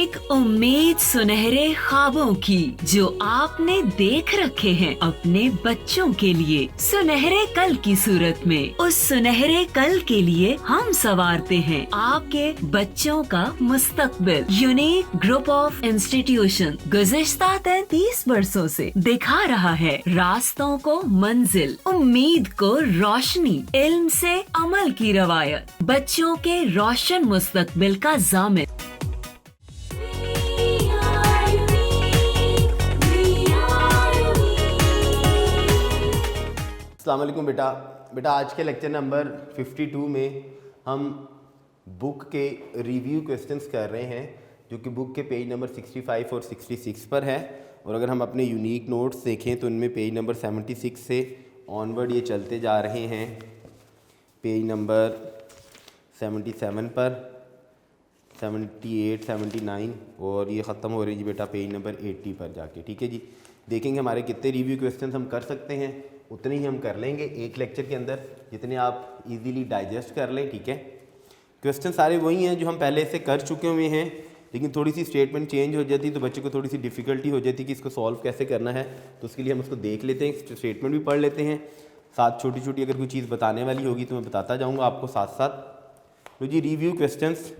एक उम्मीद सुनहरे ख्वाबों की जो आपने देख रखे हैं अपने बच्चों के लिए, सुनहरे कल की सूरत में। उस सुनहरे कल के लिए हम संवारते हैं आपके बच्चों का मुस्तकबिल। यूनिक ग्रुप ऑफ इंस्टीट्यूशन गुज़िश्ता 33 वर्षों से दिखा रहा है रास्तों को मंजिल, उम्मीद को रोशनी, इल्म से अमल की रवायत, बच्चों के रोशन मुस्तकबिल का जामिन। अस्सलाम वालेकुम बेटा आज के लेक्चर नंबर 52 में हम बुक के रिव्यू क्वेश्चंस कर रहे हैं जो कि बुक के पेज नंबर 65 और 66 पर है। और अगर हम अपने यूनिक नोट्स देखें तो उनमें पेज नंबर 76 से ऑनवर्ड ये चलते जा रहे हैं पेज नंबर 77 पर, 78, 79 और ये ख़त्म हो रही है बेटा पेज नंबर 80 पर जाके। ठीक है जी, देखेंगे हमारे कितने रिव्यू क्वेश्चंस हम कर सकते हैं, उतने ही हम कर लेंगे एक लेक्चर के अंदर, जितने आप इजीली डाइजेस्ट कर लें। ठीक है, क्वेश्चन सारे वही हैं जो हम पहले से कर चुके हुए हैं, लेकिन थोड़ी सी स्टेटमेंट चेंज हो जाती तो बच्चे को थोड़ी सी डिफ़िकल्टी हो जाती कि इसको सॉल्व कैसे करना है। तो उसके लिए हम उसको देख लेते हैं, स्टेटमेंट भी पढ़ लेते हैं, साथ छोटी छोटी अगर कोई चीज़ बताने वाली होगी तो मैं बताता जाऊँगा आपको साथ साथ। तो जी रिव्यू क्वेश्चंस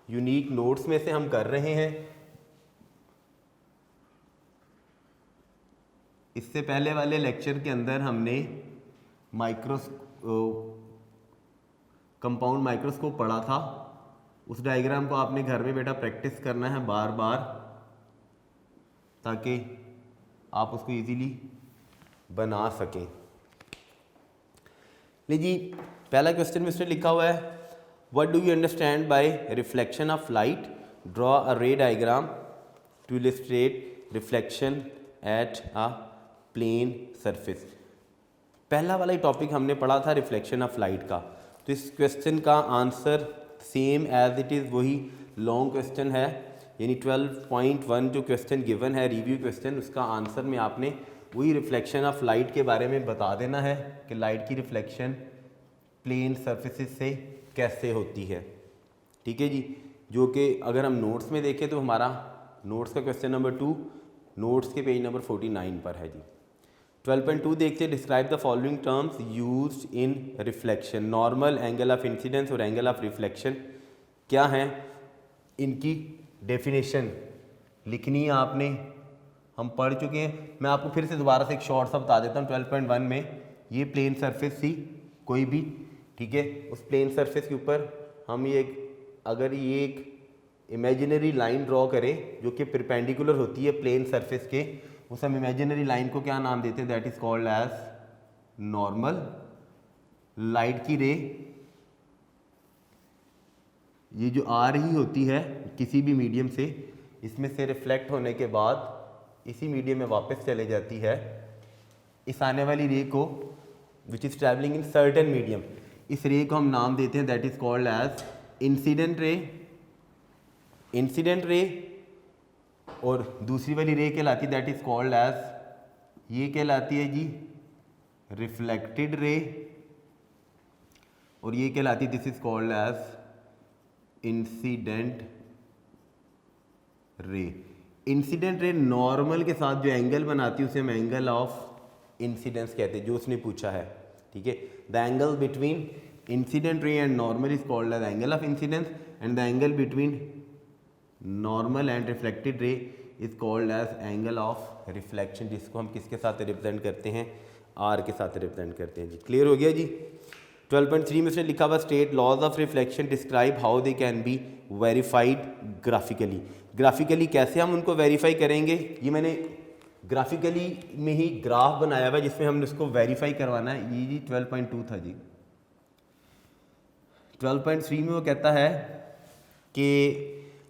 यूनिक नोट्स में से हम कर रहे हैं। इससे पहले वाले लेक्चर के अंदर हमने कंपाउंड माइक्रोस्कोप पढ़ा था। उस डायग्राम को आपने घर में बेटा प्रैक्टिस करना है बार बार ताकि आप उसको इजीली बना सकें। लीजिए पहला क्वेश्चन में उसने लिखा हुआ है, what do you understand by reflection of light, draw a ray diagram to illustrate reflection at a plane surface. पहला वाला ही टॉपिक हमने पढ़ा था रिफ्लेक्शन ऑफ लाइट का। तो इस क्वेश्चन का answer same as it is वही लॉन्ग क्वेश्चन है, यानी 12.1 जो क्वेश्चन गिवन है रिव्यू क्वेश्चन, उसका आंसर में आपने वही रिफ्लेक्शन ऑफ लाइट के बारे में बता देना है कि लाइट की रिफ्लेक्शन प्लेन सरफेसेस से कैसे होती है। ठीक है जी, जो कि अगर हम नोट्स में देखें तो हमारा नोट्स का क्वेश्चन नंबर 2 नोट्स के पेज नंबर 49 पर है जी। 12.2 देखते हैं, describe the following terms used in reflection. Normal, angle of incidence और एंगल ऑफ रिफ्लेक्शन क्या हैं, इनकी डेफिनेशन लिखनी है आपने, हम पढ़ चुके हैं। मैं आपको फिर से दोबारा से एक शॉर्ट सा बता देता हूँ। 12.1 में ये प्लेन सरफेस थी कोई भी, ठीक है, उस प्लेन सरफेस के ऊपर हम अगर ये एक इमेजिनरी लाइन ड्रॉ करें जो कि परपेंडिकुलर होती है प्लेन सरफेस के, उस हम इमेजिनरी लाइन को क्या नाम देते हैं, that is called as normal. Light की रे ये जो आ रही होती है किसी भी मीडियम से, इसमें से रिफ्लेक्ट होने के बाद इसी मीडियम में वापस चले जाती है। इस आने वाली रे को which is travelling in certain medium, इस रे को हम नाम देते हैं that is called as incident ray. Incident ray और दूसरी वाली रे कहलाती है दैट इज कॉल्ड एज, ये कहलाती है जी रिफ्लेक्टेड रे, और ये कहलाती है this is called as incident ray. Incident ray normal के साथ जो एंगल बनाती है उसे हम एंगल ऑफ इंसिडेंस कहते हैं, जो उसने पूछा है। ठीक है, the angle between incident ray and normal is called as angle of incidence, and the angle between normal and reflected ray is called as angle of reflection, जिसको हम किसके साथ रिप्रेजेंट करते हैं, आर के साथ रिप्रेजेंट करते हैं जी। क्लियर हो गया जी। 12.3 में उसने लिखा हुआ, state laws of reflection, describe how they can be verified graphically. Graphically कैसे हम उनको वेरीफाई करेंगे, ये मैंने ग्राफिकली में ही ग्राफ बनाया हुआ है जिसमें हमने उसको वेरीफाई करवाना है। ये जी 12.2 था जी। 12.3 में वो कहता है कि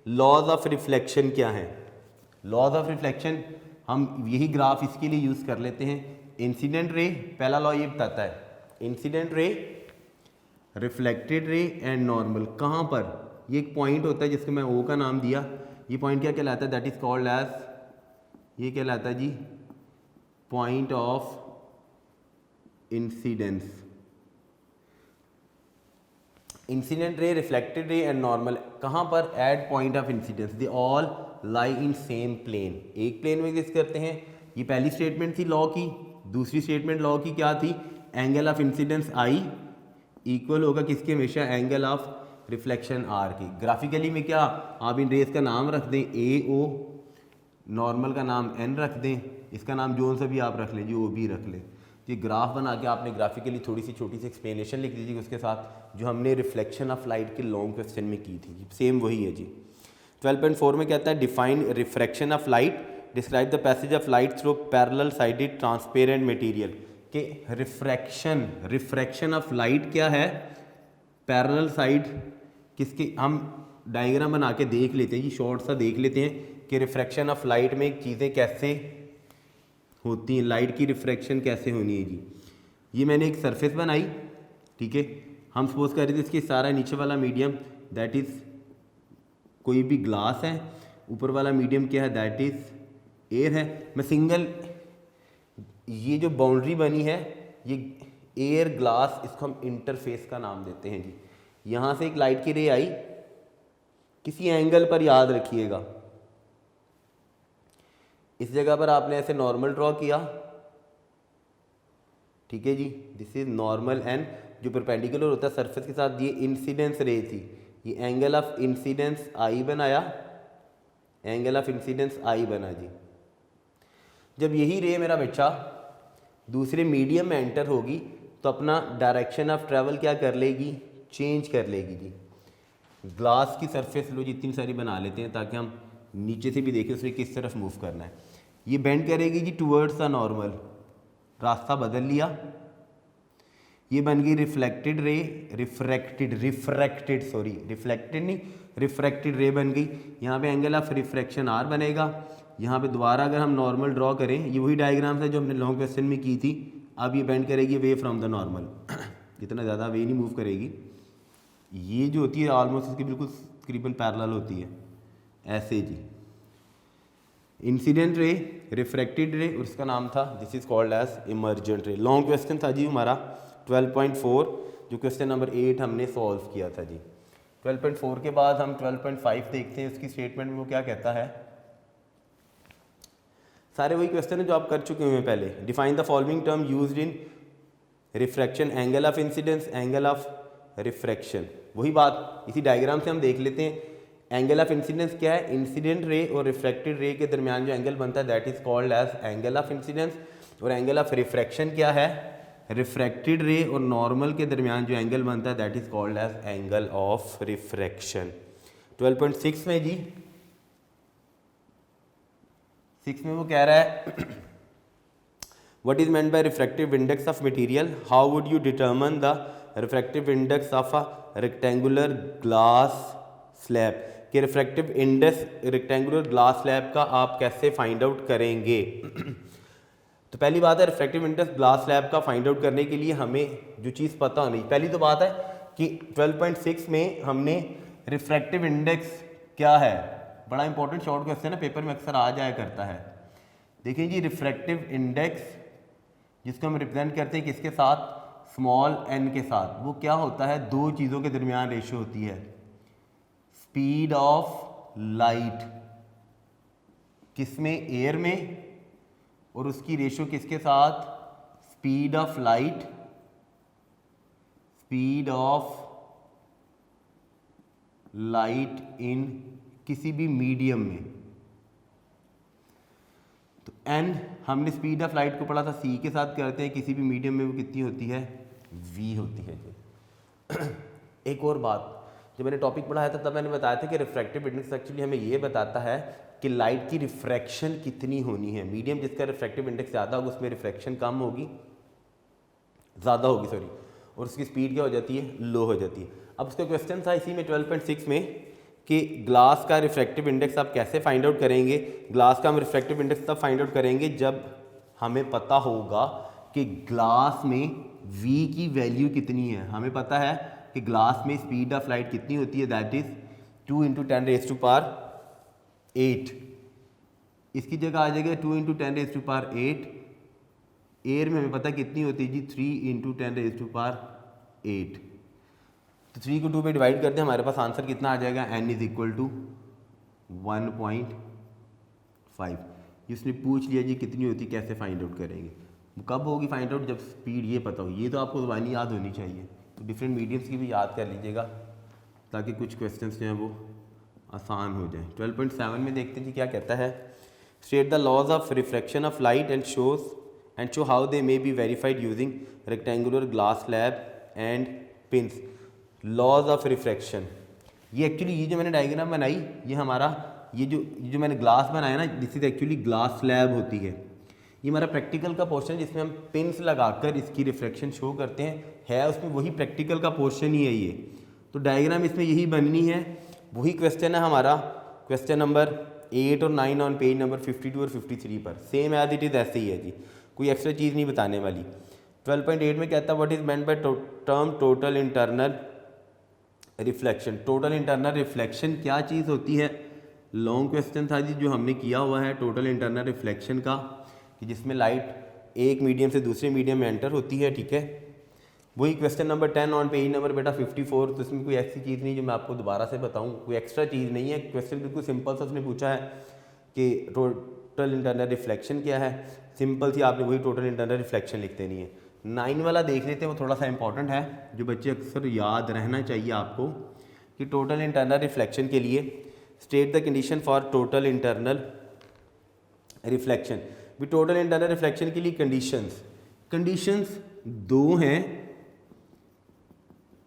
लॉज ऑफ रिफ्लेक्शन क्या है। लॉज ऑफ रिफ्लेक्शन हम यही ग्राफ इसके लिए यूज़ कर लेते हैं। इंसिडेंट रे, पहला लॉ ये बताता है, incident ray, reflected ray and normal कहाँ पर, ये एक पॉइंट होता है जिसको मैं ओ का नाम दिया। ये पॉइंट क्या कहलाता है, दैट इज कॉल्ड एज, ये कहलाता है जी point of incidence. Incident ray, reflected ray and normal कहाँ पर? At point of incidence they all lie in same plane, एक प्लेन में एग्जिस्ट करते हैं। ये पहली स्टेटमेंट थी लॉ की। दूसरी स्टेटमेंट लॉ की क्या थी? Angle of incidence I equal होगा किसके? हमेशा एंगल ऑफ रिफ्लेक्शन आर की। ग्राफिकली में क्या, आप इन रेस का नाम रख दें ए ओ, नॉर्मल का नाम एन रख दें, इसका नाम जोन सा भी आप रख लें, जो ओ बी रख लें। ये ग्राफ बना के आपने ग्राफिकली थोड़ी सी छोटी सी एक्सप्लेनेशन लिख दीजिए उसके साथ, जो हमने रिफ्लेक्शन ऑफ लाइट के लॉन्ग क्वेश्चन में की थी, सेम वही है जी। 12.4 में कहता है define refraction of light, describe the passage of light through parallel sided transparent material. कि रिफ्रैक्शन ऑफ लाइट क्या है? पैरेलल साइड किसके, हम डायग्राम बना के देख लेते हैं जी, शॉर्ट सा देख लेते हैं कि रिफ्रैक्शन ऑफ लाइट में चीज़ें कैसे होती हैं, लाइट की रिफ्रैक्शन कैसे होनी है जी। ये मैंने एक सरफेस बनाई, ठीक है, हम सपोज कर रहे थे इसके सारा नीचे वाला मीडियम दैट इज़ कोई भी ग्लास है, ऊपर वाला मीडियम क्या है? दैट इज़ एयर है। मैं सिंगल ये जो बाउंड्री बनी है ये एयर ग्लास, इसको हम इंटरफेस का नाम देते हैं जी। यहाँ से एक लाइट की रे आई किसी एंगल पर, याद रखिएगा इस जगह पर आपने ऐसे नॉर्मल ड्रॉ किया, ठीक है जी, दिस इज नॉर्मल एंड जो परपेंडिकुलर होता है सरफेस के साथ, ये इंसिडेंस रे थी, ये एंगल ऑफ इंसिडेंस आई बनाया, एंगल ऑफ इंसिडेंस आई बना जी। जब यही रे मेरा बच्चा दूसरे मीडियम में एंटर होगी तो अपना डायरेक्शन ऑफ ट्रैवल क्या कर लेगी? चेंज कर लेगी जी। ग्लास की सरफेस लो जितनी सारी बना लेते हैं ताकि हम नीचे से भी देखें उसे किस तरफ मूव करना है। ये बेंड करेगी जी टूवर्ड्स द नॉर्मल, रास्ता बदल लिया, ये बन गई रिफ्लेक्टेड रे, रिफ्रैक्टेड रे बन गई। यहाँ पे एंगल ऑफ रिफ्रैक्शन आर बनेगा। यहाँ पे दोबारा अगर हम नॉर्मल ड्रॉ करें, ये वही डायग्राम है जो हमने लॉन्ग क्वेश्चन में की थी, अब ये बेंड करेगी वे फ्रॉम द नॉर्मल, इतना ज़्यादा वे नहीं मूव करेगी, ये जो होती है ऑलमोस्ट इसकी बिल्कुल तकरीबन पैरेलल होती है ऐसे जी। इंसिडेंट रे, रिफ्रैक्टेड रे, और इसका नाम था this is called as emergent ray. Long question था जी हमारा 12.4, जो क्वेश्चन नंबर 8 हमने सॉल्व किया था जी। 12.4 के बाद हम 12.5 देखते हैं, उसकी स्टेटमेंट में वो क्या कहता है। सारे वही क्वेश्चन है जो आप कर चुके हैं पहले। Define the following term used in refraction, angle of incidence, angle of refraction. वही बात इसी डायग्राम से हम देख लेते हैं। एंगल ऑफ इंसिडेंस क्या है? इंसिडेंट रे और रिफ्रैक्टेड रे के दरमियान जो एंगल बनता है that is called as angle of incidence. और एंगल ऑफ रिफ्रैक्शन क्या है? रिफ्रैक्टेड रे और नॉर्मल के दरमियान जो एंगल बनता है that is called as angle of refraction. 12.6 में जी 6 में वो कह रहा है what is meant by refractive index of material, how would you determine the refractive index of a rectangular glass slab. कि refractive index rectangular glass slab का आप कैसे फाइंड आउट करेंगे। तो पहली बात है रिफ्रैक्टिव इंडेक्स ग्लास स्लैब का फाइंड आउट करने के लिए हमें जो चीज़ पता होनी, पहली तो बात है कि 12.6 में हमने रिफ्रैक्टिव इंडेक्स क्या है, बड़ा इंपॉर्टेंट शॉर्ट क्वेश्चन है, पेपर में अक्सर आ जाया करता है। देखिए जी रिफ्रैक्टिव इंडेक्स जिसको हम रिप्रेजेंट करते हैं किसके साथ? स्मॉल एन के साथ। वो क्या होता है? दो चीज़ों के दरमियान रेशो होती है, स्पीड ऑफ लाइट किसमें? एयर में, और उसकी रेशो किसके साथ? Speed of light, speed of light in किसी भी मीडियम में। तो एन हमने स्पीड ऑफ लाइट को पढ़ा था, सी के साथ करते हैं किसी भी मीडियम में, वो कितनी होती है? वी होती है जी। एक और बात, जब मैंने टॉपिक पढ़ाया था तब मैंने बताया था कि रिफ्रैक्टिव इंडेक्स एक्चुअली हमें ये बताता है कि लाइट की रिफ्रैक्शन कितनी होनी है। मीडियम जिसका रिफ्रैक्टिव इंडेक्स ज़्यादा होगा उसमें रिफ्रैक्शन कम होगी, ज़्यादा होगी सॉरी, और उसकी स्पीड क्या हो जाती है? लो हो जाती है। अब उसका क्वेश्चन था इसी में 12.6 में कि ग्लास का रिफ्रैक्टिव इंडेक्स आप कैसे फाइंड आउट करेंगे। ग्लास का हम रिफ्रैक्टिव इंडेक्स तब फाइंड आउट करेंगे जब हमें पता होगा कि ग्लास में V की वैल्यू कितनी है। हमें पता है कि ग्लास में स्पीड ऑफ लाइट कितनी होती है, दैट इज 2 × 10⁸ इसकी जगह आ जाएगा 2 × 10⁸। एयर में हमें पता कितनी होती है जी? 3 × 10⁸। तो 3 को 2 पे डिवाइड करते हैं, हमारे पास आंसर कितना आ जाएगा, n इज इक्वल टू 1.5। इसने पूछ लिया जी कितनी होती, कैसे फाइंड आउट करेंगे, कब होगी फाइंड आउट, जब स्पीड ये पता हो। ये तो आपको ज़बानी याद होनी चाहिए, तो डिफरेंट मीडियम्स की भी याद कर लीजिएगा ताकि कुछ क्वेश्चंस जो हैं वो आसान हो जाए। 12.7 में देखते हैं जी क्या कहता है, state the laws of refraction of light and show how they may be verified using rectangular glass slab and pins. Laws of refraction, ये एक्चुअली ये जो मैंने डायग्राम बनाई, ये हमारा ये जो मैंने ग्लास बनाया ना, this is actually glass slab होती है। ये हमारा प्रैक्टिकल का पोर्शन जिसमें हम पिंस लगाकर इसकी रिफ्रैक्शन शो करते हैं, उसमें वही प्रैक्टिकल का पोर्शन ही है ये। तो डायग्राम इसमें यही बननी है। वही क्वेश्चन है हमारा, क्वेश्चन नंबर 8 और 9 ऑन पेज नंबर 52 और 53 पर, सेम एज इट इज़ ऐसे ही है जी, कोई एक्स्ट्रा चीज़ नहीं बताने वाली। 12.8 में कहता है what is meant by term total internal reflection. Total internal reflection क्या चीज़ होती है, लॉन्ग क्वेश्चन था जी जो हमने किया हुआ है टोटल इंटरनल रिफ्लेक्शन का, कि जिसमें लाइट एक मीडियम से दूसरे मीडियम में एंटर होती है, ठीक है। वही question number 10 on page number बेटा 54। तो इसमें कोई ऐसी चीज़ नहीं जो मैं आपको दोबारा से बताऊं, कोई एक्स्ट्रा चीज़ नहीं है। क्वेश्चन बिल्कुल सिंपल सा उसने पूछा है कि टोटल इंटरनल रिफ्लेक्शन क्या है, सिंपल सी आपने वही टोटल इंटरनल रिफ्लेक्शन लिख देनी है। 9 वाला देख लेते हैं, वो थोड़ा सा इंपॉर्टेंट है, जो बच्चे अक्सर याद रहना चाहिए आपको, कि टोटल इंटरनल रिफ्लेक्शन के लिए state the condition for total internal reflection. भी टोटल इंटरनल रिफ्लेक्शन के लिए कंडीशंस दो हैं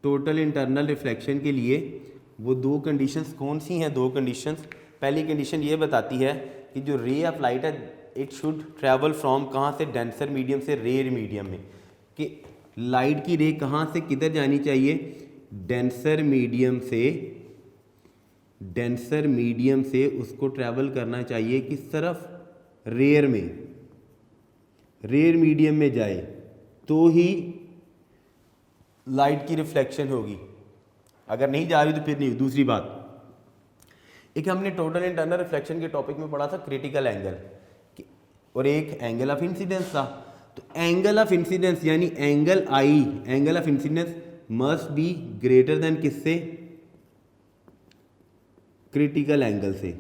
टोटल इंटरनल रिफ्लेक्शन के लिए। वो दो कंडीशंस कौन सी हैं, दो कंडीशंस। पहली कंडीशन ये बताती है कि जो रे ऑफ लाइट है इट शुड ट्रैवल फ्रॉम, कहाँ से, डेंसर मीडियम से रेयर मीडियम में, कि लाइट की रे कहाँ से किधर जानी चाहिए, डेंसर मीडियम से उसको ट्रैवल करना चाहिए किस तरफ, रेयर मीडियम में जाए, तो ही लाइट की रिफ्लेक्शन होगी, अगर नहीं जा रही तो फिर नहीं। दूसरी बात, एक हमने टोटल इंटरनल रिफ्लेक्शन के टॉपिक में पढ़ा था क्रिटिकल एंगल, और एक एंगल ऑफ इंसिडेंस था। तो एंगल ऑफ इंसिडेंस यानी angle I, angle of incidence must be greater than किससे, क्रिटिकल एंगल से।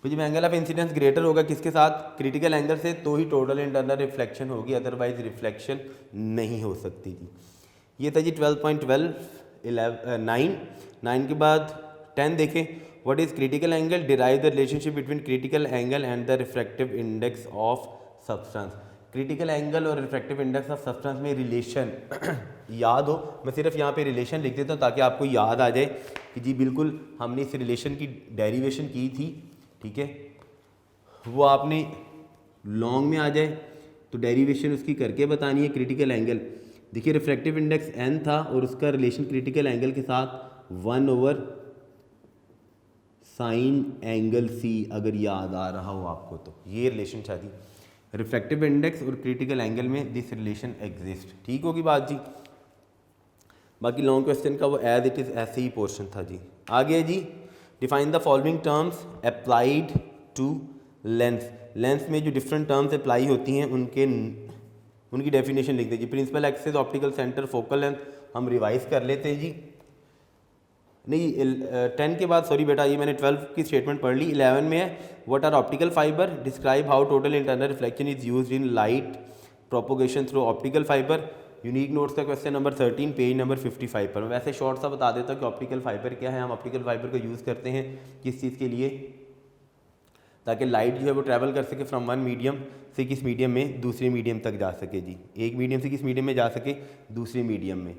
तो जब एंगल ऑफ इंसिडेंस ग्रेटर होगा किसके साथ, क्रिटिकल एंगल से, तो ही टोटल इंटरनल रिफ्लेक्शन होगी, अदरवाइज रिफ्लेक्शन नहीं हो सकती जी। ये था जी 12.12 9 के बाद 10 देखें, what is critical angle, derive the relationship between critical angle and the refractive index of substance. Critical angle और रिफ्रैक्टिव इंडेक्स ऑफ सब्सटेंस में रिलेशन याद हो, मैं सिर्फ यहाँ पे रिलेशन लिख देता हूँ ताकि आपको याद आ जाए कि जी बिल्कुल हमने इस रिलेशन की डेरिवेशन की थी, ठीक है। वो आपने लॉन्ग में आ जाए तो डेरिवेशन उसकी करके बतानी है। क्रिटिकल एंगल देखिए, रिफ्रैक्टिव इंडेक्स n था और उसका रिलेशन क्रिटिकल एंगल के साथ 1/sin एंगल c, अगर याद आ रहा हो आपको तो ये रिलेशन था जी। रिफ्रैक्टिव इंडेक्स और क्रिटिकल एंगल में दिस रिलेशन एग्जिस्ट, ठीक होगी बात जी। बाकी लॉन्ग क्वेश्चन का वो एज इट इज़ ऐसे ही पोर्शन था जी। आगे जी, define the following terms applied to lens. Lens में जो डिफरेंट टर्म्स अप्लाई होती हैं उनकी डेफिनेशन लिख दीजिए। Principal axis, optical centre, focal length हम रिवाइज कर लेते हैं जी। नहीं 10 के बाद, सॉरी बेटा, ये मैंने 12 की स्टेटमेंट पढ़ ली। 11 में है what are optical fibre, describe how total internal reflection is used in light propagation through optical fibre. Unique notes का क्वेश्चन नंबर 13 पेज नंबर 55 पर। वैसे शॉर्ट सा बता देता हूँ कि ऑप्टिकल फाइबर क्या है। हम ऑप्टिकल फाइबर को यूज़ करते हैं किस चीज़ के लिए, ताकि लाइट जो है वो ट्रैवल कर सके फ्रॉम वन मीडियम से किस मीडियम में, दूसरे मीडियम तक जा सके जी। एक मीडियम से किस मीडियम में जा सके, दूसरे मीडियम में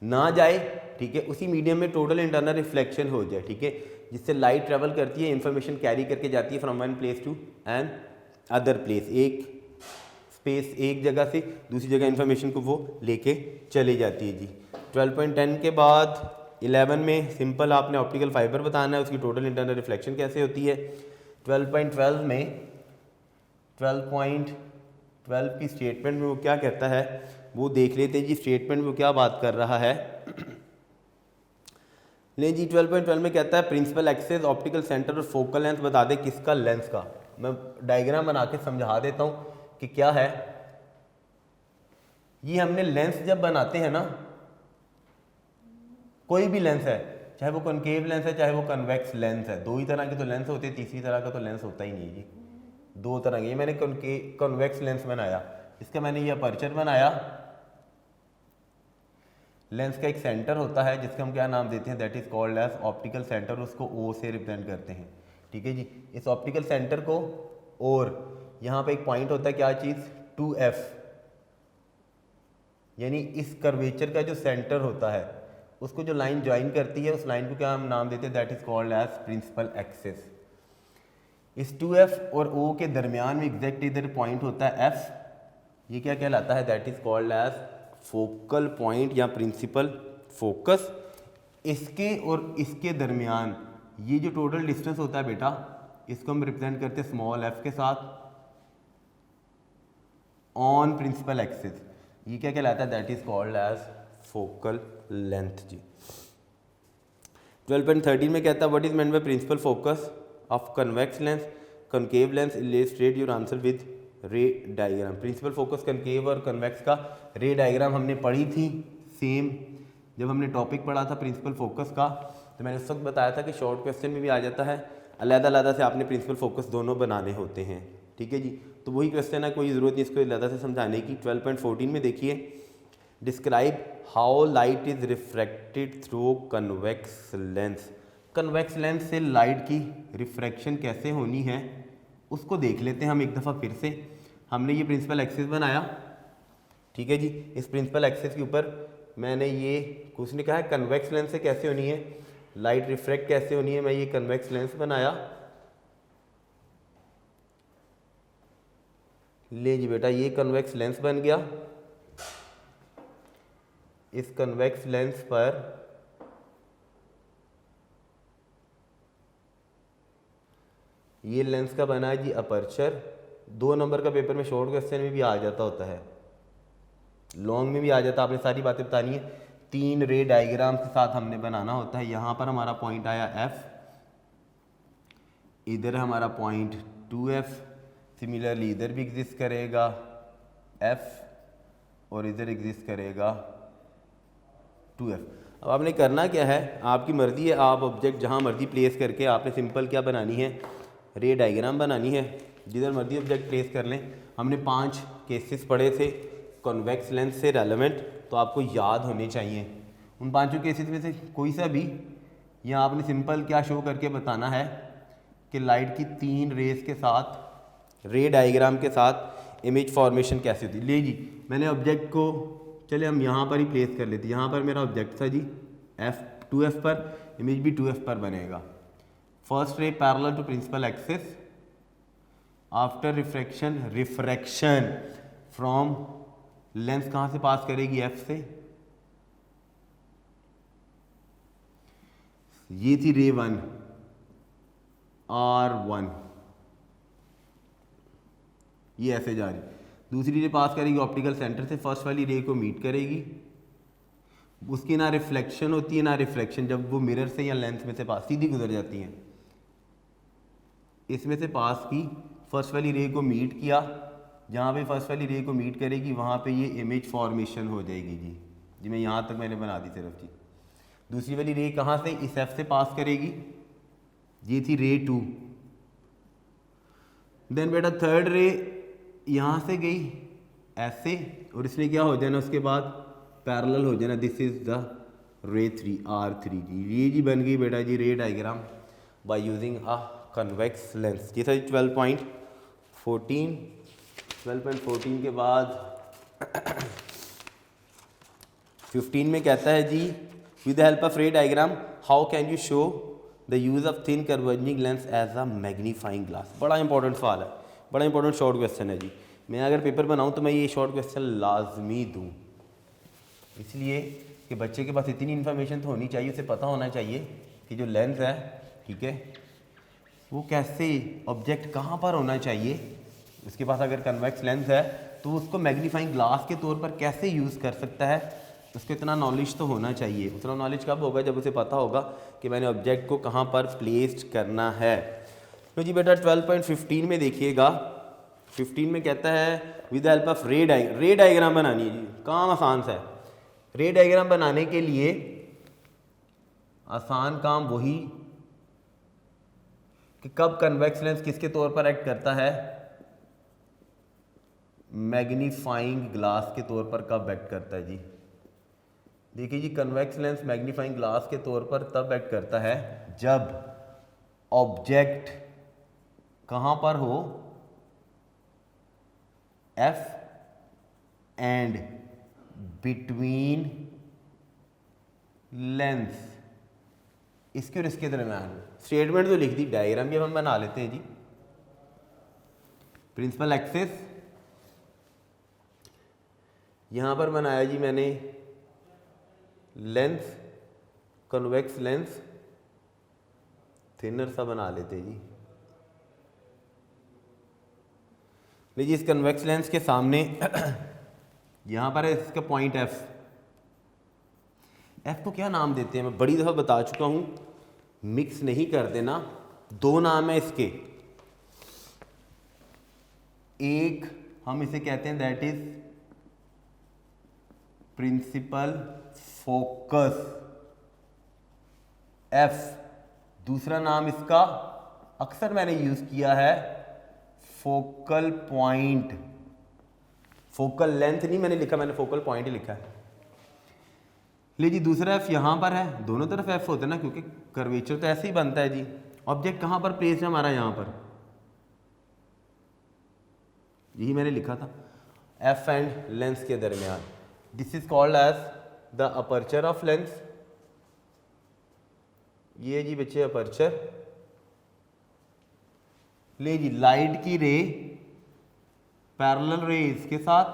ना जाए, ठीक है। उसी मीडियम में टोटल इंटरनल रिफ्लेक्शन हो जाए, ठीक है, जिससे लाइट ट्रैवल करती है, इंफॉर्मेशन कैरी करके जाती है from one place to another place. एक स्पेस, एक जगह से दूसरी जगह इंफॉर्मेशन को वो लेके चली जाती है जी। 12.10 के बाद 11 में सिंपल आपने ऑप्टिकल फाइबर बताना है, उसकी टोटल इंटरनल रिफ्लेक्शन कैसे होती है। 12.12 में 12.12 की स्टेटमेंट में वो क्या कहता है वो देख लेते हैं जी। स्टेटमेंट में वो क्या बात कर रहा है, नहीं जी 12.12 में कहता है प्रिंसिपल एक्सिस, ऑप्टिकल सेंटर और फोकल लेंथ बता दे किसका, लेंस का। मैं डायग्राम बना के समझा देता हूँ कि क्या है। ये हमने लेंस जब बनाते हैं ना, कोई भी लेंस है, चाहे वो कॉनकेव लेंस है चाहे वो कन्वेक्स लेंस है, दो ही तरह के तो लेंस होते हैं, तीसरी तरह का तो लेंस होता ही नहीं है जी, दो तरह के। ये मैंने कॉन्वेक्स लेंस बनाया, इसका मैंने ये अपर्चर बनाया। लेंस का एक सेंटर होता है जिसका हम क्या नाम देते हैं, that is called as optical centre, उसको ओ से रिप्रेजेंट करते हैं, ठीक है जी। इस ऑप्टिकल सेंटर को, और यहाँ पे एक पॉइंट होता है, क्या चीज़, 2F, यानी इस कर्वेचर का जो सेंटर होता है उसको जो लाइन ज्वाइन करती है, उस लाइन को क्या हम नाम देते हैं, that is called as principal axis. इस 2F और O के दरमियान में एग्जैक्ट इधर पॉइंट होता है F, ये क्या कहलाता है, that is called as focal point या प्रिंसिपल फोकस। इसके और इसके दरमियान ये जो टोटल डिस्टेंस होता है बेटा, इसको हम रिप्रेजेंट करते हैं स्मॉल f के साथ ऑन प्रिंसिपल एक्सिस। ये क्या कहलाता है, that is called as focal length जी। 12.13 में कहता है what is meant by principal focus of convex lens, concave lens, illustrate your answer with ray diagram. Principal focus concave और कन्वेक्स का रे डायग्राम हमने पढ़ी थी सेम, जब हमने टॉपिक पढ़ा था प्रिंसिपल फोकस का, तो मैंने उस वक्त बताया था कि शॉर्ट क्वेश्चन में भी आ जाता है, अलग-अलग से आपने प्रिंसिपल फोकस दोनों बनाने होते हैं, ठीक है जी। तो वही क्वेश्चन है, कोई ज़रूरत नहीं इसको अलग से समझाने की। 12.14 में देखिए, describe how light is refracted through convex lens. Convex lens से लाइट की रिफ्रैक्शन कैसे होनी है उसको देख लेते हैं हम एक दफ़ा फिर से। हमने ये प्रिंसिपल एक्सिस बनाया, ठीक है जी। इस प्रिंसिपल एक्सिस के ऊपर मैंने ये कुछ ने कहा है कन्वेक्स लेंस से कैसे होनी है लाइट रिफ्रैक्ट कैसे होनी है, मैं ये कन्वेक्स लेंस बनाया। ले जी बेटा, ये कन्वेक्स लेंस बन गया। इस कन्वेक्स लेंस पर ये लेंस का बना है जी अपर्चर। 2 नंबर का पेपर में शॉर्ट क्वेश्चन में भी आ जाता होता है, लॉन्ग में भी आ जाता है, आपने सारी बातें बतानी है। 3 रे डायग्राम के साथ हमने बनाना होता है। यहाँ पर हमारा पॉइंट आया F, इधर हमारा पॉइंट 2F, सिमिलरली इधर भी एग्जिस्ट करेगा F और इधर एग्जिस्ट करेगा 2F। अब आपने करना क्या है, आपकी मर्जी है, आप ऑब्जेक्ट जहाँ मर्जी प्लेस करके आपने सिंपल क्या बनानी है, रे डायग्राम बनानी है, जिधर मर्जी ऑब्जेक्ट प्लेस कर लें। हमने 5 केसेस पढ़े थे कॉन्वेक्स लेंस से रेलेवेंट, तो आपको याद होने चाहिए। उन 5 केसेस में से कोई सा भी, यहाँ आपने सिंपल क्या शो करके बताना है कि लाइट की 3 रेस के साथ, रे डायग्राम के साथ इमेज फॉर्मेशन कैसे होती है। ले जी, मैंने ऑब्जेक्ट को, चले हम यहाँ पर ही प्लेस कर लेते हैं। यहाँ पर मेरा ऑब्जेक्ट था जी F 2F पर, इमेज भी 2F पर बनेगा। First ray parallel to principal axis, after refraction from lens कहाँ से पास करेगी, F से। ये थी रे 1 R1, ये ऐसे जा रही। दूसरी रे पास करेगी ऑप्टिकल सेंटर से, फर्स्ट वाली रे को मीट करेगी। उसकी ना रिफ्लेक्शन होती है ना रिफ्लेक्शन, जब वो मिरर से या लेंस में से पास सीधी गुजर जाती हैं। इसमें से पास की, फर्स्ट वाली रे को मीट किया, जहाँ पे फर्स्ट वाली रे को मीट करेगी वहाँ पे ये इमेज फॉर्मेशन हो जाएगी जी। मैं यहाँ तक मैंने बना दी सिर्फ जी। दूसरी वाली रे कहाँ से, इस F से पास करेगी, ये थी रे 2। देन बेटा थर्ड रे यहाँ से गई ऐसे, और इसने क्या हो जाना उसके बाद पैरेलल हो जाना, दिस इज द रे 3 R3 जी। ये जी बन गई बेटा जी ray diagram by using a convex lens. ये था 12.14। 12.14 के बाद 15 में कहता है जी, with the help of ray diagram how can you show the use of thin converging lens as a magnifying glass. बड़ा इंपॉर्टेंट सवाल है, बड़ा इंपॉर्टेंट शॉर्ट क्वेश्चन है जी। मैं अगर पेपर बनाऊँ तो मैं ये शॉर्ट क्वेश्चन लाजमी दूँ, इसलिए कि बच्चे के पास इतनी इन्फॉर्मेशन तो होनी चाहिए, उसे पता होना चाहिए कि जो लेंस है, ठीक है, वो कैसे, ऑब्जेक्ट कहाँ पर होना चाहिए। उसके पास अगर कन्वेक्स लेंस है तो उसको मैग्नीफाइंग ग्लास के तौर पर कैसे यूज़ कर सकता है, उसको इतना नॉलेज तो होना चाहिए। उतना नॉलेज कब होगा, जब उसे पता होगा कि मैंने ऑब्जेक्ट को कहाँ पर प्लेस्ड करना है। तो जी बेटा 12.15 में देखिएगा, 15 में कहता है with the help of ray diagram बनानी है जी। काम आसान सा है। रे डायग्राम बनाने के लिए आसान काम वही कि कब कन्वेक्स लेंस किसके तौर पर एक्ट करता है, मैग्नीफाइंग ग्लास के तौर पर कब एक्ट करता है जी। देखिए जी, कन्वेक्स लेंस मैग्नीफाइंग ग्लास के तौर पर तब एक्ट करता है जब ऑब्जेक्ट कहां पर हो, एफ एंड बिटवीन लेंस, इसके और इसके दरम्यान। स्टेटमेंट तो लिख दी, डायग्राम भी हम बना लेते हैं जी। प्रिंसिपल एक्सिस यहां पर बनाया जी मैंने लेंस, कन्वेक्स लेंस थिनर सा बना लेते जी। लीजिए इस कन्वेक्स लेंस के सामने यहां पर है इसका पॉइंट एफ। एफ को क्या नाम देते हैं मैं बड़ी दफ़ा बता चुका हूं, मिक्स नहीं कर देना। दो नाम है इसके, एक हम इसे कहते हैं that is principal focus F, दूसरा नाम इसका अक्सर मैंने यूज किया है फोकल पॉइंट। फोकल लेंथ नहीं मैंने लिखा, मैंने फोकल पॉइंट ही लिखा है। लीजिए दूसरा एफ यहां पर है, दोनों तरफ एफ होता है ना, क्योंकि कर्वेचर तो ऐसे ही बनता है जी। ऑब्जेक्ट कहां पर प्लेस है हमारा, यहां पर, यही मैंने लिखा था, एफ एंड लेंस के दरमियान। This is called as the aperture of lens. ये जी बच्चे अपर्चर। ले जी लाइट की रे पैरेलल रे इसके साथ,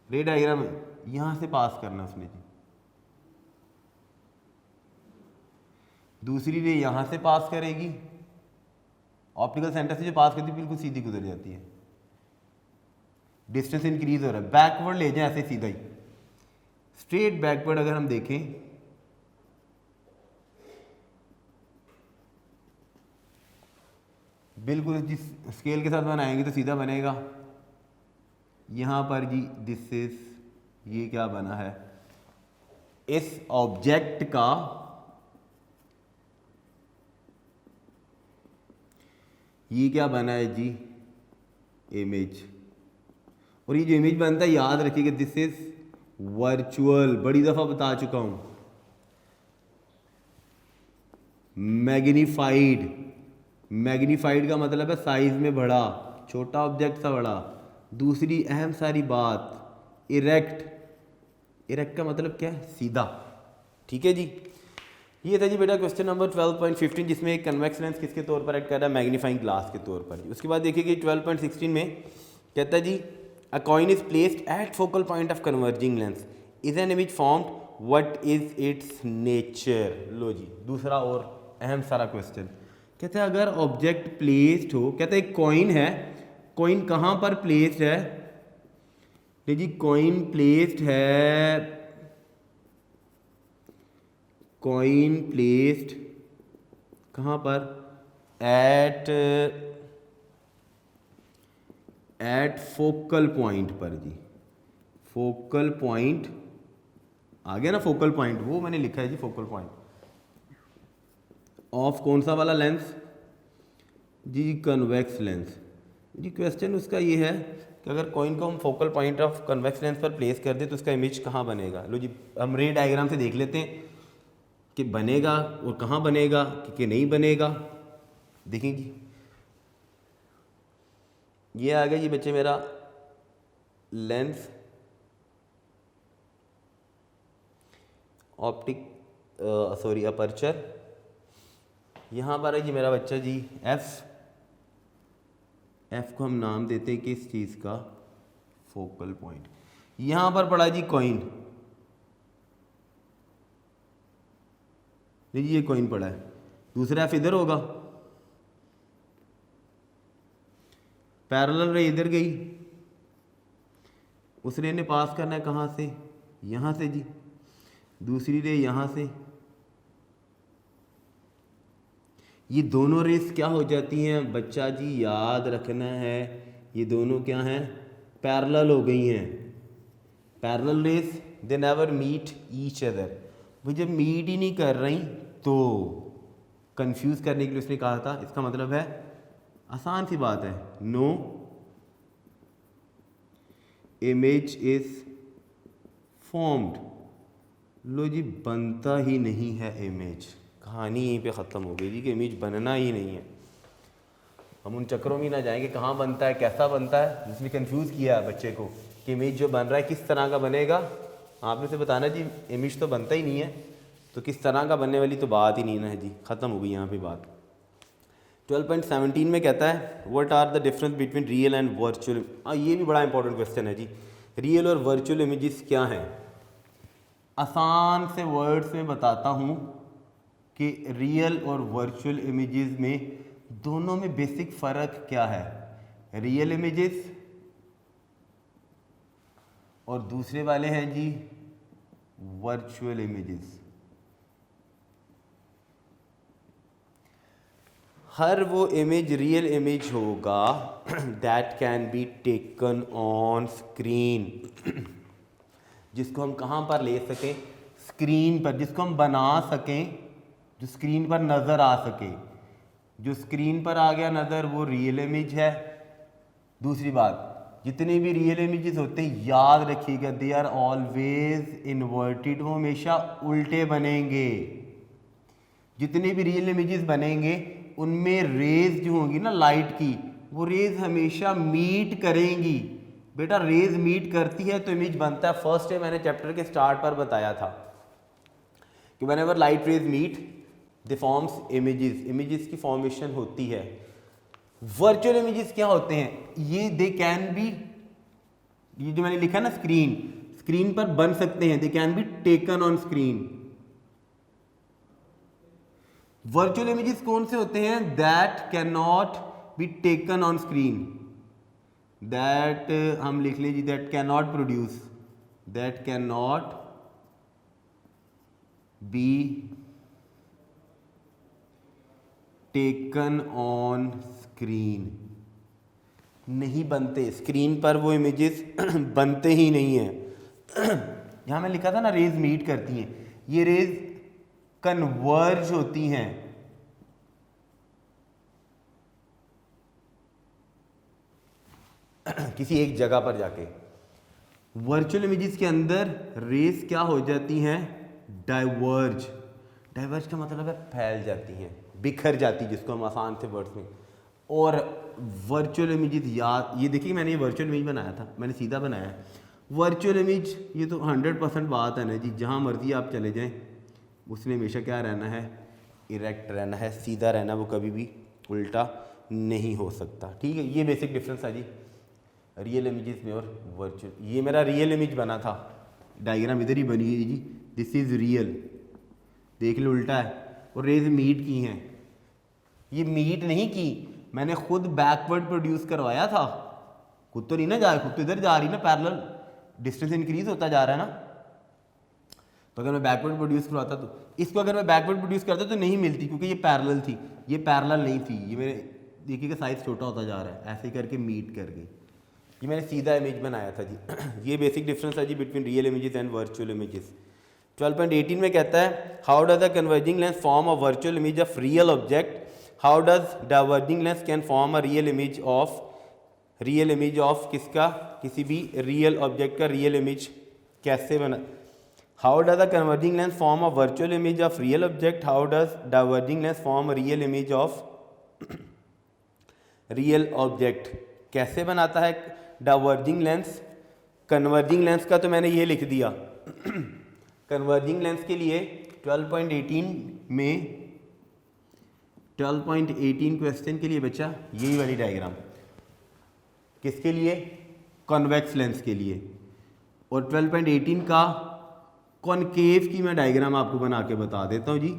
रे डायग्राम यहां से पास करना उसने जी, दूसरी रे यहां से पास करेगी, ऑप्टिकल सेंटर से जो पास करती है बिल्कुल सीधी गुजर जाती है। डिस्टेंस इंक्रीज हो रहा है, बैकवर्ड ले जाए ऐसे सीधा ही, स्ट्रेट बैकवर्ड अगर हम देखें बिल्कुल जिस स्केल के साथ बनाएंगे तो सीधा बनेगा। यहां पर जी दिस इज, ये क्या बना है, इस ऑब्जेक्ट का ये क्या बना है जी, इमेज। और ये जो इमेज बनता है याद रखिएगा दिस इज वर्चुअल, बड़ी दफा बता चुका हूं, मैग्नीफाइड। मैग्नीफाइड का मतलब है साइज में बड़ा, छोटा ऑब्जेक्ट सा बड़ा। दूसरी अहम सारी बात इरेक्ट, इरेक्ट का मतलब क्या है, सीधा। ठीक है जी, ये था जी बेटा क्वेश्चन नंबर 12.15, जिसमें एक कन्वेक्स लेंस किसके तौर पर एक्ट कर रहा है, मैग्नीफाइंग ग्लास के तौर पर। उसके बाद देखिए 12.16 में कहता है जी a coin is placed at focal point of converging lens, is an image formed, what is its nature. लो जी दूसरा और अहम सारा क्वेश्चन, कहते हैं अगर ऑब्जेक्ट प्लेस्ड हो, कहते हैं एक कॉइन है, कॉइन कहाँ पर प्लेस्ड है, जी कॉइन प्लेस्ड है, कॉइन प्लेस्ड कहाँ पर, एट फोकल पॉइंट पर जी। फोकल पॉइंट आ गया ना, फोकल पॉइंट वो मैंने लिखा है जी, फोकल पॉइंट ऑफ कौन सा वाला लेंस जी, कन्वेक्स लेंस जी। क्वेश्चन उसका ये है कि अगर कॉइन को हम focal point of convex lens पर प्लेस कर दे तो उसका इमेज कहाँ बनेगा। लो जी हम रे डायग्राम से देख लेते हैं कि बनेगा और कहाँ बनेगा कि नहीं बनेगा। देखेंगे ये आ गया जी बच्चे मेरा लेंस, ऑप्टिक सॉरी अपर्चर। यहाँ पर है जी मेरा बच्चा जी एफ, एफ को हम नाम देते हैं किस चीज़ का, फोकल पॉइंट। यहाँ पर पड़ा जी कॉइन, लीजिए ये कॉइन पड़ा है, दूसरा एफ इधर होगा, पैरेलल रे इधर गई, उस रे ने पास करना है कहाँ से, यहाँ से जी, दूसरी रे यहाँ से, ये दोनों रेस क्या हो जाती हैं बच्चा जी, याद रखना है, ये दोनों क्या हैं, पैरेलल हो गई हैं। Parallel rays they never meet each other. भाई जब मीट ही नहीं कर रही तो कंफ्यूज करने के लिए उसने कहा था, इसका मतलब है आसान सी बात है, नो इमेज इज फॉर्म्ड। लो जी, बनता ही नहीं है इमेज, कहानी यहीं पे ख़त्म हो गई जी कि इमेज बनना ही नहीं है। हम उन चक्रों में ना जाएंगे कहाँ बनता है, कैसा बनता है, जिसने कंफ्यूज किया है बच्चे को कि इमेज जो बन रहा है किस तरह का बनेगा। आपने से बताना जी इमेज तो बनता ही नहीं है, तो किस तरह का बनने वाली तो बात ही नहीं ना है जी, ख़त्म हो गई यहाँ पे बात। 12.17 में कहता है what are the difference between real and virtual. ये भी बड़ा इंपॉर्टेंट क्वेश्चन है जी, रियल और वर्चुअल इमेजेस क्या हैं। आसान से वर्ड्स में बताता हूँ कि रियल और वर्चुअल इमेजेस में दोनों में बेसिक फ़र्क क्या है। रियल इमेजेस और दूसरे वाले हैं जी वर्चुअल इमेजेस। हर वो इमेज रियल इमेज होगा that can be taken on screen, जिसको हम कहाँ पर ले सकें, स्क्रीन पर, जिसको हम बना सकें, जो स्क्रीन पर नज़र आ सके। जो स्क्रीन पर आ गया नज़र वो रियल इमेज है। दूसरी बात, जितने भी रियल इमेजेस होते हैं याद रखिएगा दे आर ऑलवेज इन्वर्टेड, वो हमेशा उल्टे बनेंगे। जितने भी रियल इमेजेस बनेंगे उनमें रेज जो होंगी ना लाइट की, वो रेज हमेशा मीट करेंगी। बेटा रेज मीट करती है तो इमेज बनता है। फर्स्ट डे मैंने चैप्टर के स्टार्ट पर बताया था कि whenever light rays meet they forms images, images की फॉर्मेशन होती है। वर्चुअल इमेजेस क्या होते हैं, ये दे कैन बी, ये जो मैंने लिखा ना स्क्रीन, स्क्रीन पर बन सकते हैं, दे can be taken on screen. Virtual images कौन से होते हैं, that can not be taken on screen, that हम लिख लीजिए that can not produce, that can not be taken on screen. नहीं बनते स्क्रीन पर वो इमेजेस बनते ही नहीं हैं। यहां मैं लिखा था ना रेज मीट करती हैं, ये रेज कन्वर्ज होती हैं। किसी एक जगह पर जाके। वर्चुअल इमेजेस के अंदर रेज क्या हो जाती हैं, डाइवर्ज। डाइवर्ज का मतलब है फैल जाती हैं, बिखर जाती, जिसको हम आसान से वर्ड्स में। और वर्चुअल इमेजेस याद, ये देखिए मैंने ये वर्चुअल इमेज बनाया था, मैंने सीधा बनाया है। वर्चुअल इमेज ये तो 100% बात है ना जी, जहाँ मर्जी आप चले जाएं उसने हमेशा क्या रहना है, इरेक्ट रहना है, सीधा रहना, वो कभी भी उल्टा नहीं हो सकता। ठीक है, ये बेसिक डिफरेंस है जी रियल इमेजेस में और वर्चुअल। ये मेरा रियल इमेज बना था, डायग्राम इधर ही बनी है जी, दिस इज़ रियल, देख लो उल्टा है। और रेज मीट की हैं, ये मीट नहीं की, मैंने खुद बैकवर्ड प्रोड्यूस करवाया था, खुद तो नहीं ना जा, खुद तो इधर जा रही ना, पैरेलल डिस्टेंस इंक्रीज होता जा रहा है ना। तो अगर मैं बैकवर्ड प्रोड्यूस करवाता तो, इसको अगर मैं बैकवर्ड प्रोड्यूस करता तो नहीं मिलती, क्योंकि ये पैरेलल थी, ये पैरेलल नहीं थी। ये मेरे देखिएगा साइज छोटा होता जा रहा है, ऐसे करके मीट कर गई। ये मैंने सीधा इमेज बनाया था जी। ये बेसिक डिफरेंस है जी between real images and virtual images. 12.18 में कहता है how does the converging lens form a virtual image of real object, how does diverging lens can form a real image of किसका, किसी भी रियल ऑब्जेक्ट का real image कैसे बना। How does the converging lens form a virtual image of real object, how does diverging lens form a real image of real object, कैसे बनाता है diverging lens. Converging lens का तो मैंने ये लिख दिया। कन्वर्जिंग लेंस के लिए 12.18 में 12.18 क्वेश्चन के लिए बच्चा यही वाली डायग्राम, किसके लिए, कॉन्वेक्स लेंस के लिए। और 12.18 का कॉनकेव की मैं डायग्राम आपको बना के बता देता हूँ जी।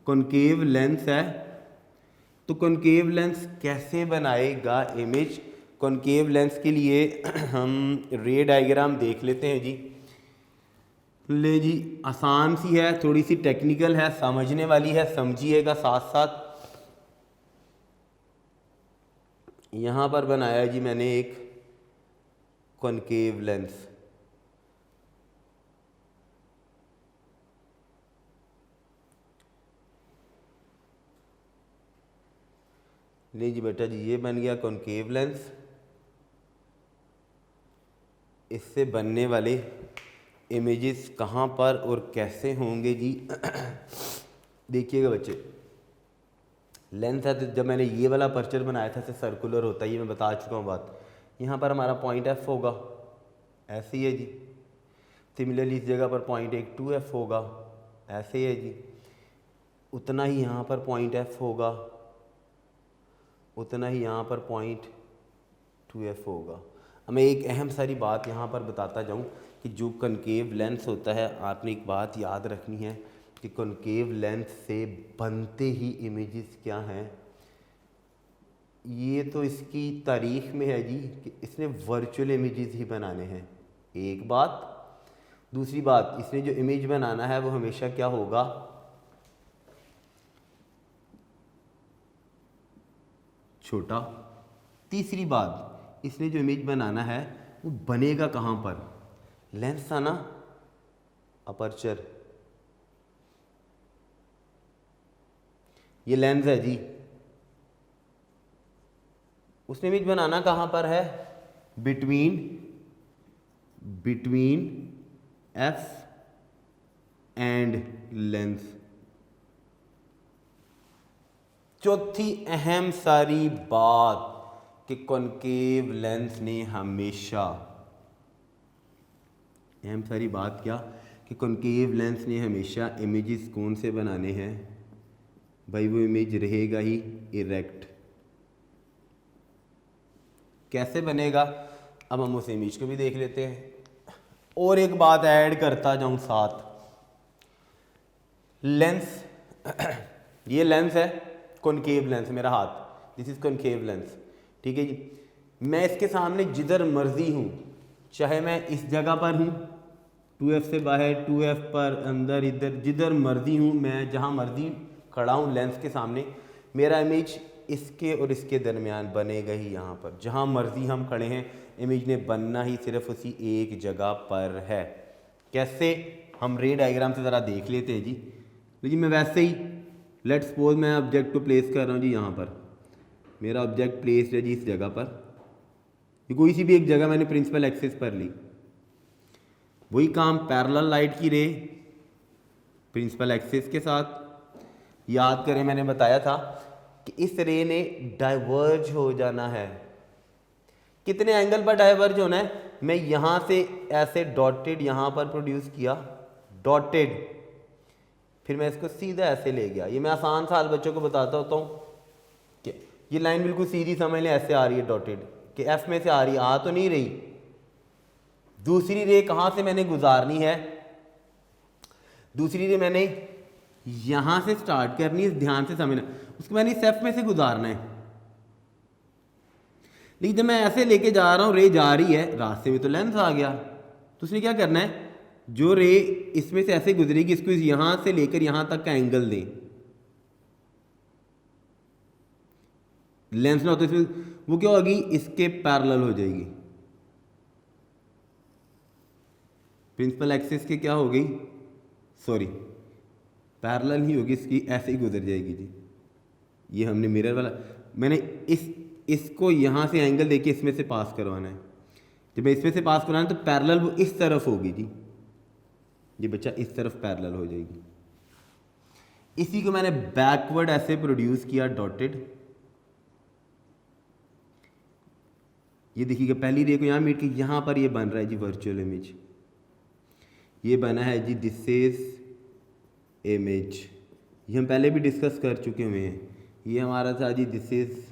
कॉनकेव लेंस है, तो कॉनकेव लेंस कैसे बनाएगा इमेज। कॉनकेव लेंस के लिए हम रे डायग्राम देख लेते हैं जी। ले जी, आसान सी है, थोड़ी सी टेक्निकल है, समझने वाली है, समझिएगा साथ साथ। यहाँ पर बनाया जी मैंने एक कॉनकेव लेंस। नहीं जी बेटा जी, ये बन गया कॉनकेव लेंस। इससे बनने वाले इमेजेस कहाँ पर और कैसे होंगे जी देखिएगा बच्चे, लेंस है तो जब मैंने ये वाला पर्चर बनाया था, सर्कुलर होता है, ये मैं बता चुका हूँ बात। यहाँ पर हमारा पॉइंट एफ होगा, ऐसे ही है जी। सिमिलरली इस जगह पर पॉइंट एक 2F होगा, ऐसे ही है जी। उतना ही यहाँ पर पॉइंट एफ होगा, उतना ही यहाँ पर पॉइंट 2F होगा। अब मैं एक अहम सारी बात यहाँ पर बताता जाऊँ कि जो कॉनकेव लेंस होता है, आपने एक बात याद रखनी है कि कॉनकेव लेंस से बनते ही इमेजेस क्या हैं, ये तो इसकी तारीख में है जी कि इसने वर्चुअल इमेजेस ही बनाने हैं, एक बात। दूसरी बात, इसने जो इमेज बनाना है वो हमेशा क्या होगा, छोटा। तीसरी बात, इसने जो इमेज बनाना है वो बनेगा कहाँ पर, लेंस था ना, अपर्चर, ये लेंस है जी। उसने इमेज बनाना कहाँ पर है, बिटवीन एफ एंड लेंस। चौथी अहम सारी बात कि कॉनकेव लेंस ने हमेशा, अहम सारी बात क्या कि कॉनकेव लेंस ने हमेशा इमेजेस कौन से बनाने हैं भाई, वो इमेज रहेगा ही इरेक्ट। कैसे बनेगा, अब हम उस इमेज को भी देख लेते हैं। और एक बात ऐड करता जाऊं साथ, लेंस ये लेंस है कॉनकेव लेंस, मेरा हाथ, दिस इज कॉनकेव लेंस, ठीक है जी। मैं इसके सामने जिधर मर्जी हूँ, चाहे मैं इस जगह पर हूँ 2F से बाहर, 2F पर अंदर, इधर जिधर मर्जी हूँ, मैं जहाँ मर्जी खड़ा हूँ लेंस के सामने, मेरा इमेज इसके और इसके दरमियान बनेगा ही। यहाँ पर जहाँ मर्जी हम खड़े हैं, इमेज ने बनना ही सिर्फ उसी एक जगह पर है। कैसे, हम रे डायग्राम से ज़रा देख लेते हैं जी। मैं वैसे ही, लेट्स सपोज मैं ऑब्जेक्ट को प्लेस कर रहा हूँ जी, यहाँ पर मेरा ऑब्जेक्ट प्लेस है जी इस जगह पर, कोई सी भी एक जगह मैंने प्रिंसिपल एक्सिस पर ली। वही काम पैरेलल लाइट की रे प्रिंसिपल एक्सिस के साथ, याद करें मैंने बताया था कि इस रे ने डाइवर्ज हो जाना है। कितने एंगल पर डाइवर्ज होना है, मैं यहाँ से ऐसे डॉटेड यहाँ पर प्रोड्यूस किया, डॉटेड, फिर मैं इसको सीधा ऐसे ले गया। ये मैं आसान साल बच्चों को बताता होता हूँ कि ये लाइन बिल्कुल सीधी समझ लें, ऐसे आ रही है डॉटेड, कि एफ में से आ रही है, आ तो नहीं रही। दूसरी रे कहाँ से मैंने गुजारनी है, दूसरी रे मैंने यहाँ से स्टार्ट करनी है, ध्यान से समझना, उसको मैंने इस एफ में से गुजारना है। लेकिन जब मैं ऐसे लेके जा रहा हूँ, रे जा रही है, रास्ते में तो लेंस आ गया, तो उसने क्या करना है, जो रे इसमें से ऐसे गुजरेगी, इसको यहाँ से लेकर यहाँ तक का एंगल दें। लेंस ना हो तो इसमें वो क्या होगी, इसके पैरेलल हो जाएगी, प्रिंसिपल एक्सिस के क्या हो गई, सॉरी पैरेलल ही होगी, इसकी ऐसे ही गुजर जाएगी जी। ये हमने मिरर वाला, मैंने इसको यहाँ से एंगल देके इसमें से पास करवाना है। जब मैं इसमें से पास करवाना है तो पैरेलल वो इस तरफ होगी जी, ये बच्चा इस तरफ पैरेलल हो जाएगी। इसी को मैंने बैकवर्ड ऐसे प्रोड्यूस किया, डॉटेड। ये देखिएगा, पहली रे को यहाँ मीट के यहाँ पर ये बन रहा है जी वर्चुअल इमेज, ये बना है जी दिस इज इमेज। ये हम पहले भी डिस्कस कर चुके हुए हैं। ये हमारा था जी दिस इज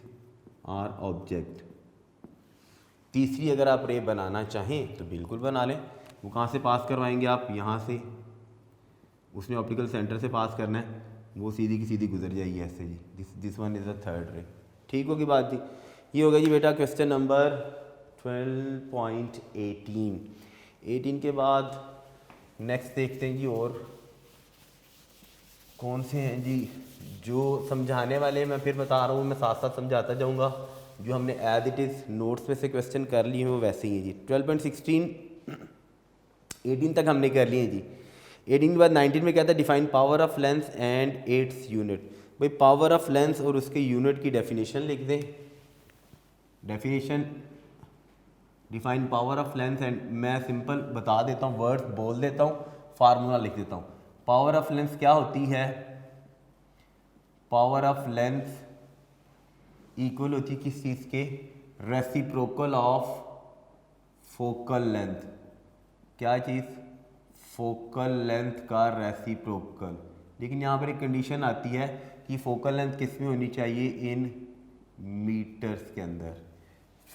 आर ऑब्जेक्ट। तीसरी अगर आप रे बनाना चाहें तो बिल्कुल बना लें। वो कहाँ से पास करवाएंगे आप, यहाँ से, उसने ऑप्टिकल सेंटर से पास करना है, वो सीधी की सीधी गुजर जाएगी ऐसे जी। This one is the third ray. ठीक होगी बात जी। ये होगा जी बेटा क्वेश्चन नंबर 12.18। 18 के बाद नेक्स्ट देखते हैं जी, और कौन से हैं जी जो समझाने वाले, मैं फिर बता रहा हूँ, मैं साथ साथ समझाता जाऊँगा। जो हमने एज इट इज़ नोट्स में से क्वेश्चन कर लिए हैं वो वैसे ही हैं जी। 12.16 18 तक हमने कर लिए हैं जी। 18 के बाद 19 में क्या था, define power of lens and its unit. भाई पावर ऑफ लेंस और उसके यूनिट की डेफिनेशन लिख दें। Definition define power of lens and, मैं सिंपल बता देता हूँ, वर्ड्स बोल देता हूँ, फार्मूला लिख देता हूँ। पावर ऑफ लेंस क्या होती है, पावर ऑफ लेंस इक्वल होती है किस चीज़ के, रेसिप्रोकल ऑफ फोकल लेंथ। क्या चीज़, फोकल लेंथ का रेसिप्रोकल। लेकिन यहाँ पर एक कंडीशन आती है कि फोकल लेंथ किस में होनी चाहिए, इन मीटर्स के अंदर।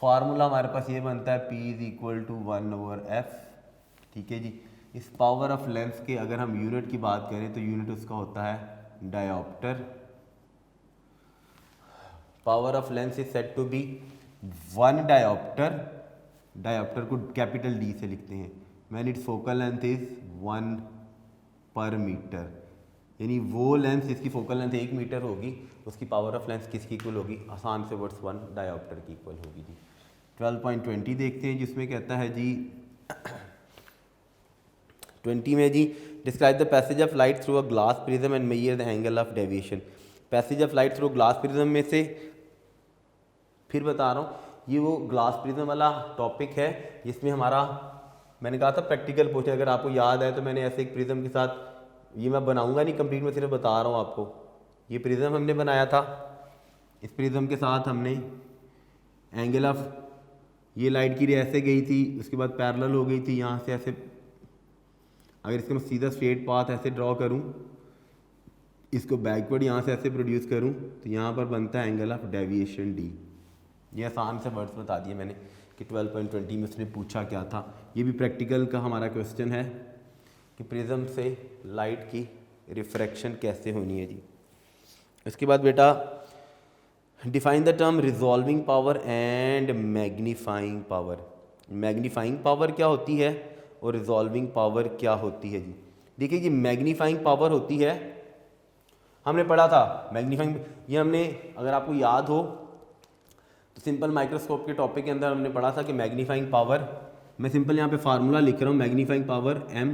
फार्मूला हमारे पास ये बनता है P is equal to 1/f। ठीक है जी। इस पावर ऑफ लेंस के अगर हम यूनिट की बात करें तो यूनिट उसका होता है dioptre. Power of lens is said to be 1 dioptre. Dioptre को कैपिटल D से लिखते हैं। When its focal length is 1 per metre, यानी वो लेंस जिसकी फोकल लेंथ 1 मीटर होगी उसकी पावर ऑफ लेंस किसकी इक्वल होगी, आसान से वर्ड्स 1 डायोप्टर की इक्वल होगी जी। 12.20 देखते हैं जिसमें कहता है जी 20 में जी, describe the passage of light through a glass prism and measure the angle of deviation. Passage of light through glass prism में से, फिर बता रहा हूँ, ये वो ग्लास प्रिज्म वाला टॉपिक है जिसमें हमारा, मैंने कहा था प्रैक्टिकल पूछे, अगर आपको याद है तो मैंने ऐसे एक प्रिज्म के साथ, ये मैं बनाऊंगा नहीं कंप्लीट, मैं सिर्फ बता रहा हूँ आपको। ये प्रिज्म हमने बनाया था, इस प्रिज्म के साथ हमने एंगल ऑफ, ये लाइट की रे ऐसे गई थी, उसके बाद पैरेलल हो गई थी यहाँ से ऐसे। अगर इसका मैं सीधा स्ट्रेट पाथ ऐसे ड्रॉ करूँ, इसको बैकवर्ड यहाँ से ऐसे प्रोड्यूस करूँ, तो यहाँ पर बनता है एंगल ऑफ डेविएशन D। ये आसान से वर्ड्स बता दिए मैंने कि 12.20 में उसने पूछा क्या था। ये भी प्रैक्टिकल का हमारा क्वेश्चन है कि प्रिज्म से लाइट की रिफ्रैक्शन कैसे होनी है जी। इसके बाद बेटा define the term resolving power and magnifying power. Magnifying power क्या होती है और रिजॉल्विंग पावर क्या होती है जी। देखिए जी, मैग्नीफाइंग पावर होती है, हमने पढ़ा था मैग्नीफाइंग, ये हमने, अगर आपको याद हो तो सिंपल माइक्रोस्कोप के टॉपिक के अंदर हमने पढ़ा था कि मैग्नीफाइंग पावर, मैं सिंपल यहाँ पे फार्मूला लिख रहा हूँ, मैग्नीफाइंग पावर M,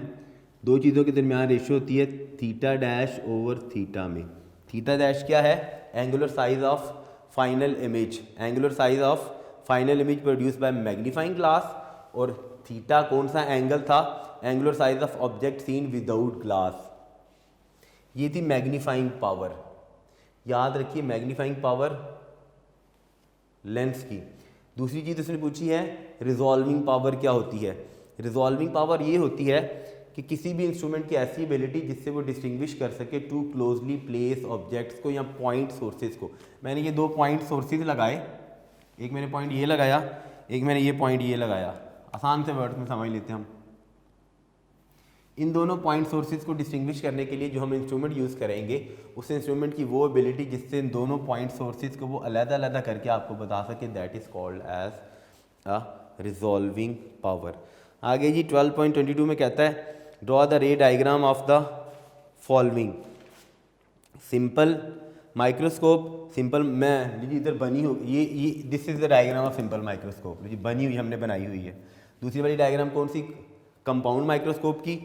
दो चीज़ों के दरमियान रेशियो होती है थीटा डैश ओवर थीटा में। थीटा डैश क्या है, angular size of final image, angular size of final image produce by magnifying glass, और थीटा कौन सा एंगल था, angular size of object seen without glass. ये थी मैग्नीफाइंग पावर। याद रखिए मैग्नीफाइंग पावर लेंस की। दूसरी चीज़ उसने पूछी है रिजॉल्विंग पावर क्या होती है। रिजॉल्विंग पावर ये होती है कि किसी भी इंस्ट्रूमेंट की ऐसी एबिलिटी जिससे वो डिस्टिंग्विश कर सके टू क्लोजली प्लेस ऑब्जेक्ट्स को या पॉइंट सोर्सेज को। मैंने ये 2 पॉइंट सोर्सेज लगाए, एक मैंने पॉइंट ये लगाया, एक मैंने ये पॉइंट ये लगाया, आसान से वर्ड्स में समझ लेते हैं हम। इन दोनों पॉइंट सोर्सेज को डिस्टिंग्विश करने के लिए जो हम इंस्ट्रूमेंट यूज़ करेंगे, उस इंस्ट्रूमेंट की वो एबिलिटी जिससे इन दोनों पॉइंट सोर्सेज को वो अलग-अलग करके आपको बता सके, that is called as a resolving power. आगे जी 12.22 में कहता है draw the ray diagram of the following. Simple microscope, simple, मैं लीजिए इधर बनी हो, ये this is the diagram of simple microscope, लीजिए बनी हुई हमने बनाई हुई है। दूसरी वाली डायग्राम कौन सी, कंपाउंड माइक्रोस्कोप की।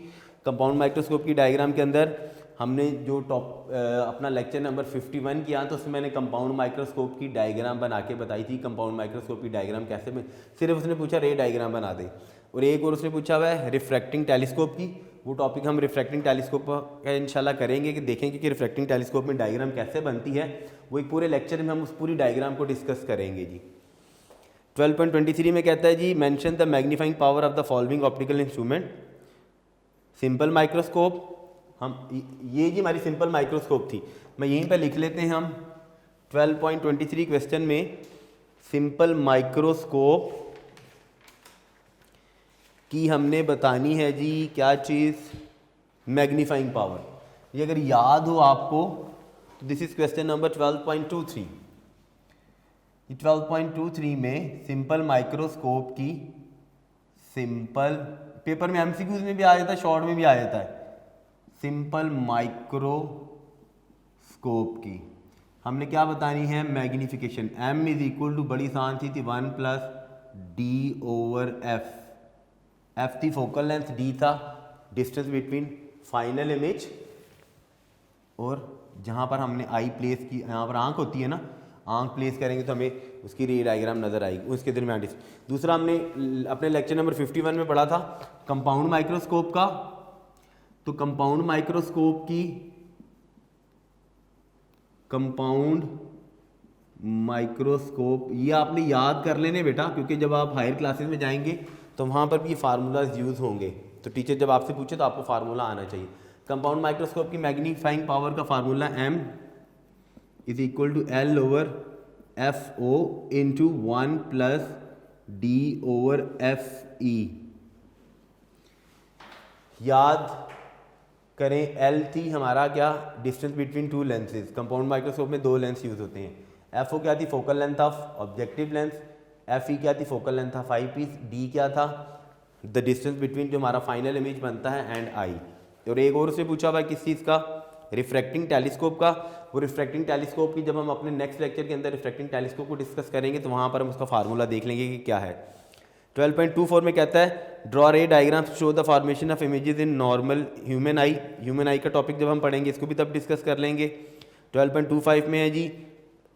कंपाउंड माइक्रोस्कोप की डायग्राम के अंदर हमने जो अपना लेक्चर नंबर 51 किया तो उसमें मैंने कंपाउंड माइक्रोस्कोप की डायग्राम बना के बताई थी। कंपाउंड माइक्रोस्कोप की डायग्राम कैसे में, सिर्फ उसने पूछा रे डायग्राम बना दे। और एक और उसने पूछा हुआ है रिफ्रैक्टिंग टेलीस्कोप की, वो टॉपिक हम रिफ्रैक्टिंग टेलीस्कोप का इंशाल्लाह करेंगे कि देखेंगे कि रिफ्रैक्टिंग टेलीस्कोप में डायग्राम कैसे बनती है। वो एक पूरे लेक्चर में हम उस पूरी डायग्राम को डिस्कस करेंगे जी। 12.23 में कहता है जी mention the magnifying power of the following optical instrument. Simple microscope, हम ये जी हमारी सिंपल माइक्रोस्कोप थी, मैं यहीं पर लिख लेते हैं हम 12.23 क्वेश्चन में सिंपल माइक्रोस्कोप की हमने बतानी है जी क्या चीज़, मैग्नीफाइंग पावर। ये अगर याद हो आपको तो दिस इज क्वेश्चन नंबर 12.23। 12.23 में सिंपल माइक्रोस्कोप की, सिंपल पेपर में एमसीक्यूज में भी आ जाता है, शॉर्ट में भी आ जाता है, सिंपल माइक्रोस्कोप की हमने क्या बतानी है, magnification. m is equal to बड़ी आसान सी थी 1 प्लस d/f। f थी फोकल लेंथ, d था डिस्टेंस बिटवीन फाइनल इमेज और जहाँ पर हमने आई प्लेस की, यहाँ पर आंख होती है ना, आंख प्लेस करेंगे तो हमें उसकी रे डायग्राम नज़र आएगी, उसके दरमियान। दूसरा हमने अपने लेक्चर नंबर 51 में पढ़ा था कंपाउंड माइक्रोस्कोप का। तो कंपाउंड माइक्रोस्कोप ये आपने याद कर लेने बेटा, क्योंकि जब आप हायर क्लासेस में जाएंगे तो वहाँ पर भी फार्मूलाज यूज़ होंगे। तो टीचर जब आपसे पूछे तो आपको फार्मूला आना चाहिए। कंपाउंड माइक्रोस्कोप की मैग्नीफाइंग पावर का formula m is equal to L/FO into 1 plus D/FE। याद करें, L थी हमारा क्या, distance between two lenses. Compound microscope में 2 लेंस यूज होते हैं। FO क्या थी, focal length of objective lens. FE क्या थी, focal length of eyepiece. D क्या था, द डिस्टेंस बिटवीन जो हमारा फाइनल इमेज बनता है एंड आई। और एक और से पूछा हुआ किस चीज़ का, रिफ्रैक्टिंग टेलीस्कोप का। वो रिफ्रैक्टिंग टेलीस्कोप की जब हम अपने नेक्स्ट लेक्चर के अंदर रिफ्रैक्टिंग टेलीस्कोप को डिस्कस करेंगे तो वहाँ पर हम उसका फार्मूला देख लेंगे कि क्या है। 12.24 में कहता है ड्रॉ रे diagram show the formation of images in normal human I. Human आई का टॉपिक जब हम पढ़ेंगे इसको भी तब डिस्कस कर लेंगे। 12.25 में है जी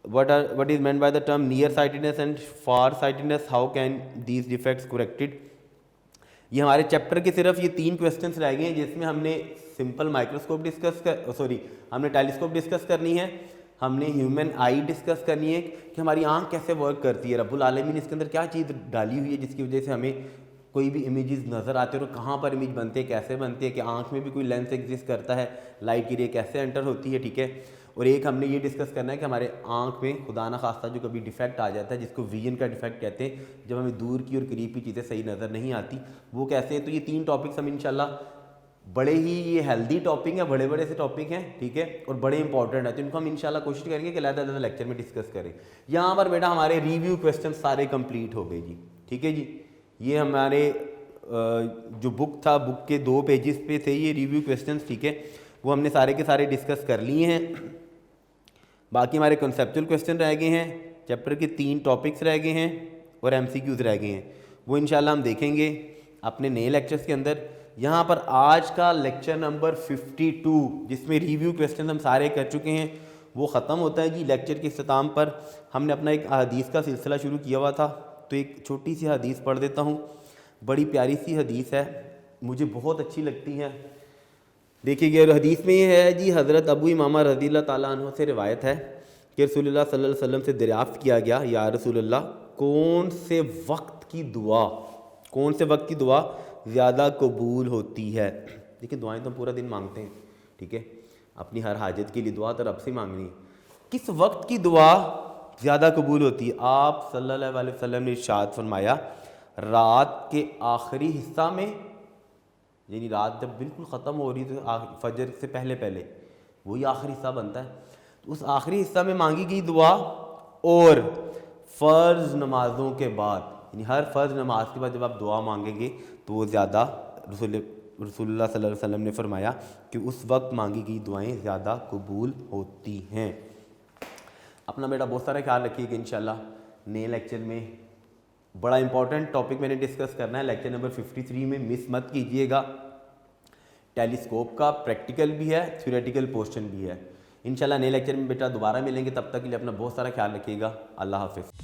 what is meant by the term near sightedness and far sightedness, how can these defects corrected। ये हमारे चैप्टर के सिर्फ ये 3 क्वेश्चंस रह गए हैं जिसमें हमने सिंपल माइक्रोस्कोप हमने टेलीस्कोप डिस्कस करनी है, हमने ह्यूमन आई डिस्कस करनी है कि हमारी आंख कैसे वर्क करती है, रब्बुल आलमीन इसके अंदर क्या चीज़ डाली हुई है जिसकी वजह से हमें कोई भी इमेजेस नज़र आते हैं और कहाँ पर इमेज बनते हैं, कैसे बनते हैं, कि आंख में भी कोई लेंस एग्जिस्ट करता है, लाइट की रे कैसे एंटर होती है, ठीक है। और एक हमने ये डिस्कस करना है कि हमारे आंख में खुदा ना खास्ता जो कभी डिफेक्ट आ जाता है जिसको विजन का डिफेक्ट कहते हैं, जब हमें दूर की और करीब की चीज़ें सही नज़र नहीं आती, वो कैसे हैं। तो ये 3 टॉपिक्स हम इंशाल्लाह, बड़े ही ये हेल्दी टॉपिक है, बड़े बड़े से टॉपिक हैं, ठीक है, और बड़े इंपॉर्टेंट है, तो इनको हम इंशाल्लाह कोशिश करेंगे कि अलग-अलग लेक्चर में डिस्कस करें। यहाँ पर बेटा हमारे रिव्यू क्वेश्चन सारे कंप्लीट हो गए जी, ठीक है जी। ये हमारे जो बुक था, बुक के 2 पेजेस पे थे ये रिव्यू क्वेश्चन, ठीक है, वो हमने सारे के सारे डिस्कस कर लिए हैं। बाकी हमारे कॉन्सेप्चुअल क्वेश्चन रह गए हैं, चैप्टर के 3 टॉपिक्स रह गए हैं और MCQs रह गए हैं, वो इंशाल्लाह हम देखेंगे अपने नए लेक्चर्स के अंदर। यहाँ पर आज का लेक्चर नंबर 52 जिसमें रिव्यू क्वेश्चन हम सारे कर चुके हैं वो ख़त्म होता है जी। लेक्चर के इख्तिताम पर हमने अपना एक हदीस का सिलसिला शुरू किया हुआ था, तो एक छोटी सी हदीस पढ़ देता हूँ। बड़ी प्यारी सी हदीस है, मुझे बहुत अच्छी लगती है। देखिए हदीस में ये है जी, हज़रत अबू इमामा रज़ियल्लाहु ताला अन्हु से रिवायत है कि रसूलुल्लाह सल्लल्लाहु अलैहि वसल्लम से दरियाफ़्त किया गया, या रसूलुल्लाह कौन से वक्त की दुआ ज़्यादा कबूल होती है। देखिए दुआएं तो हम पूरा दिन मांगते हैं, ठीक है, अपनी हर हाजत के लिए दुआ तो रब से मांगनी है। किस वक्त की दुआ ज़्यादा कबूल होती है? आप सल्लल्लाहु अलैहि वसल्लम ने इरशाद फरमाया, रात के आखिरी हिस्सा में, यानी रात जब बिल्कुल ख़त्म हो रही तो फजर से पहले पहले वही आखिरी हिस्सा बनता है, तो उस आखिरी हिस्सा में मांगी गई दुआ, और फ़र्ज़ नमाज़ों के बाद, यानी हर फ़र्ज़ नमाज के बाद जब आप दुआ मांगेंगे तो वो ज़्यादा, रसूलुल्लाह सल्लल्लाहु अलैहि वसल्लम ने फरमाया कि उस वक्त मांगी गई दुआएं ज़्यादा कबूल होती हैं। अपना बेटा बहुत सारा ख्याल रखिएगा इंशाल्लाह। नए लेक्चर में बड़ा इंपॉर्टेंट टॉपिक मैंने डिस्कस करना है, लेक्चर नंबर 53 में मिस मत कीजिएगा। टेलीस्कोप का प्रैक्टिकल भी है, थ्योरेटिकल पोर्शन भी है। इंशाल्लाह नए लेक्चर में बेटा दोबारा मिलेंगे, तब तक के लिए अपना बहुत सारा ख्याल रखिएगा। अल्लाह हाफिज़।